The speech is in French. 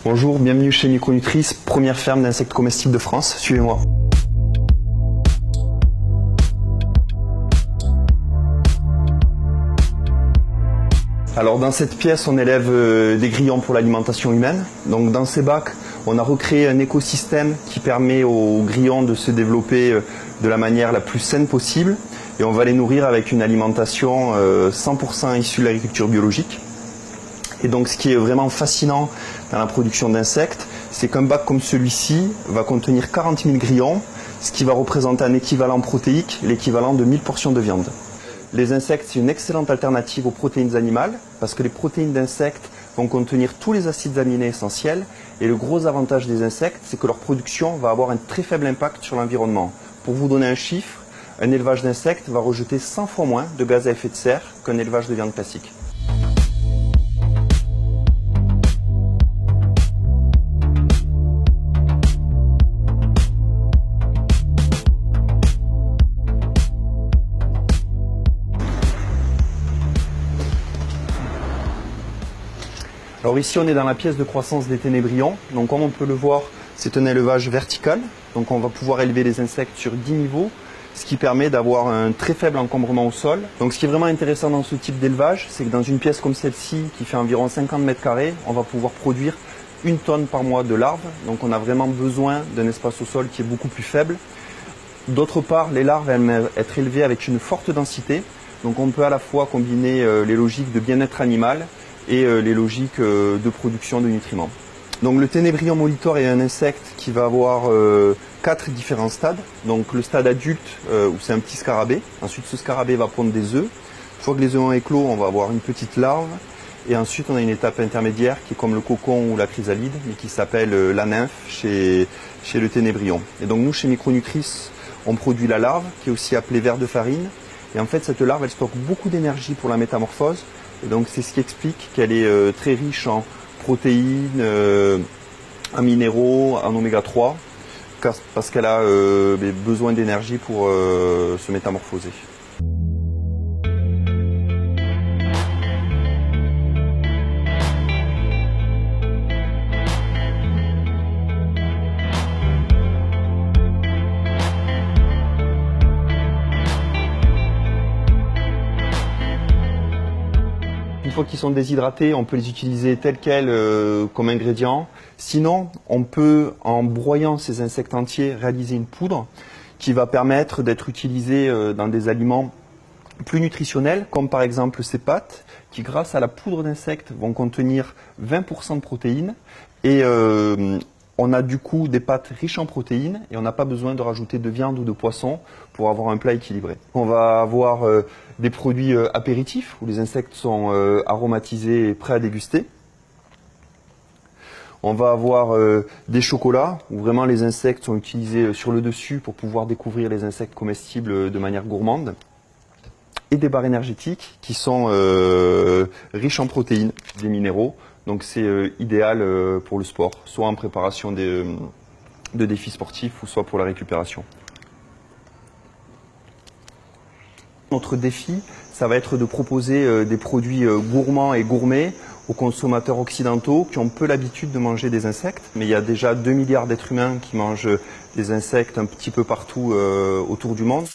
Bonjour, bienvenue chez Micronutrice, première ferme d'insectes comestibles de France. Suivez-moi. Alors dans cette pièce, on élève des grillons pour l'alimentation humaine. Donc dans ces bacs, on a recréé un écosystème qui permet aux grillons de se développer de la manière la plus saine possible. Et on va les nourrir avec une alimentation 100% issue de l'agriculture biologique. Et donc ce qui est vraiment fascinant dans la production d'insectes, c'est qu'un bac comme celui-ci va contenir 40 000 grillons, ce qui va représenter un équivalent protéique, l'équivalent de 1000 portions de viande. Les insectes, c'est une excellente alternative aux protéines animales, parce que les protéines d'insectes vont contenir tous les acides aminés essentiels, et le gros avantage des insectes, c'est que leur production va avoir un très faible impact sur l'environnement. Pour vous donner un chiffre, un élevage d'insectes va rejeter 100 fois moins de gaz à effet de serre qu'un élevage de viande classique. Alors ici on est dans la pièce de croissance des ténébrions, donc comme on peut le voir c'est un élevage vertical, donc on va pouvoir élever les insectes sur 10 niveaux, ce qui permet d'avoir un très faible encombrement au sol. Donc ce qui est vraiment intéressant dans ce type d'élevage, c'est que dans une pièce comme celle-ci qui fait environ 50 mètres carrés, on va pouvoir produire 1 tonne par mois de larves, donc on a vraiment besoin d'un espace au sol qui est beaucoup plus faible. D'autre part, les larves aiment être élevées avec une forte densité, donc on peut à la fois combiner les logiques de bien-être animal et les logiques de production de nutriments. Donc le ténébrion molitor est un insecte qui va avoir 4 différents stades. Donc le stade adulte où c'est un petit scarabée. Ensuite ce scarabée va pondre des œufs. Une fois que les œufs ont éclos, on va avoir une petite larve. Et ensuite on a une étape intermédiaire qui est comme le cocon ou la chrysalide, mais qui s'appelle la nymphe chez le ténébrion. Et donc nous chez Micronutrice, on produit la larve qui est aussi appelée ver de farine. Et en fait cette larve elle stocke beaucoup d'énergie pour la métamorphose. Et donc c'est ce qui explique qu'elle est très riche en protéines, en minéraux, en oméga 3, parce qu'elle a besoin d'énergie pour se métamorphoser. Une fois qu'ils sont déshydratés, on peut les utiliser tels quels comme ingrédients. Sinon, on peut, en broyant ces insectes entiers, réaliser une poudre qui va permettre d'être utilisée dans des aliments plus nutritionnels, comme par exemple ces pâtes, qui grâce à la poudre d'insectes vont contenir 20% de protéines. Et on a du coup des pâtes riches en protéines et on n'a pas besoin de rajouter de viande ou de poisson pour avoir un plat équilibré. On va avoir des produits apéritifs où les insectes sont aromatisés et prêts à déguster. On va avoir des chocolats où vraiment les insectes sont utilisés sur le dessus pour pouvoir découvrir les insectes comestibles de manière gourmande. Et des barres énergétiques qui sont riches en protéines, des minéraux. Donc c'est idéal pour le sport, soit en préparation de défis sportifs ou soit pour la récupération. Notre défi, ça va être de proposer des produits gourmands et gourmets aux consommateurs occidentaux qui ont peu l'habitude de manger des insectes. Mais il y a déjà 2 milliards d'êtres humains qui mangent des insectes un petit peu partout autour du monde.